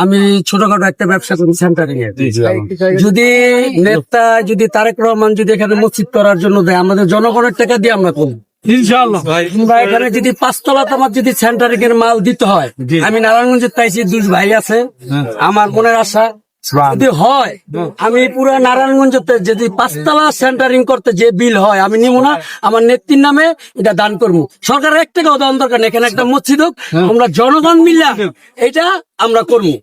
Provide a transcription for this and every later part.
আমি ছোটখাটো একটা ব্যবসা করি সেন্টারিং এর। যদি নেতা যদি তারেক রহমান যদি এখানে মসজিদ করার জন্য দেয়, আমাদের জনগণের টাকা দিয়ে আমরা করবো ইনশাআল্লাহ। কিংবা এখানে যদি 5 তলাতে আমার যদি সেন্টারিং এর মাল দিতে হয়, আমি নারায়ণগঞ্জের তাইছি 2 ভাই আছে, আমার মনের আশা যদি হয় আমি পুরো নারায়ণগঞ্জতে যদি 5 তলা সেন্টারিং করতে যে বিল হয় আমি নিব না, আমার নেত্রীর নামে এটা দান করবো। সরকারের 1 টাকাও দান দরকার নেই, এখানে একটা মসজিদ হোক, আমরা জনগণ মিলা এটা আমরা করবো।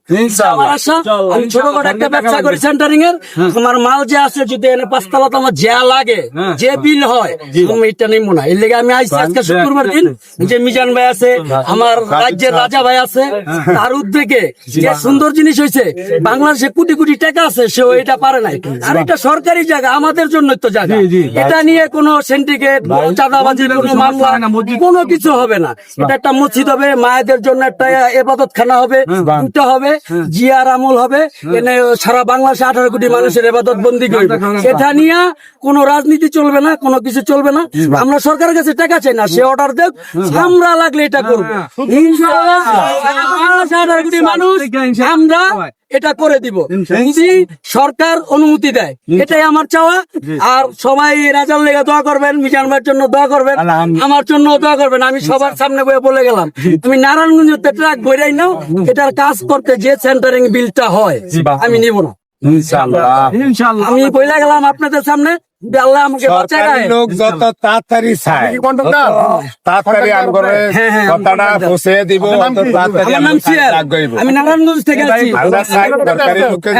আমার আশা, আমি ছোটখাটো একটা ব্যবসা করি সেন্টারিং এর, আমার মাল যে আছে যদি এনে 5 তলাতে আমার যা লাগে যে বিল হয় আমি এটা নিব না। এর লেগে আমি আইছি আজকে শুক্রবার দিন, যে মিজান ভাই আছে, আমার রাজ্যের রাজা ভাই আছে, তার উদ্যোগে যে সুন্দর জিনিস হয়েছে। বাংলাদেশে কোটি কোটি টাকা আছে, সেও এটা পারে নাই। আর এটা সরকারি জায়গা, আমাদের জন্য তো জায়গা, এটা নিয়ে কোনো সিন্ডিকেট চাঁদাবাজির কোনো মামলা কোনো কিছু হবে না। এটা একটা মসজিদ হবে, মায়েদের জন্য একটা ইবাদত খানা হবে, দুটো হবে, জিয়ার আমল হবে, এনে সারা বাংলাদেশে 18 কোটি মানুষের ইবাদত বন্দি করবে। এটা নিয়ে কোনো রাজনীতি চলবে না, কোনো কিছু চলবে না। আমরা সরকারের কাছে টাকা চাই না, সে অর্ডার দেব, আমরা লাগলে এটা করবো ইনশাআল্লাহ। 18 কোটি মানুষ আমরা এটা করে দিব যদি সরকার অনুমতি দেয়, এটাই আমার চাওয়া। আর সবাই রাজার লেগে দোয়া করবেন, মিজান ভাইয়ের জন্য দোয়া করবেন, আমার জন্য দোয়া করবেন। আমি সবার সামনে বলে গেলাম, আমি নারায়ণগঞ্জতে ট্রাক ভরাই নাও, এটার কাজ করতে যে সেন্টারিং বিলটা হয় আমি নিব না ইনশাআল্লাহ। আমি বলে গেলাম আপনাদের সামনে, আল্লাহ আমাকে বাঁচায় রাখে। লোক যত তাড়াতাড়ি চায় তাড়াতাড়ি কথাটা পৌঁছে দিব, আমার নাম সিয়ার, আমি নারায়ণগঞ্জ থেকে আছি। আমরা চাই সরকারি লোকের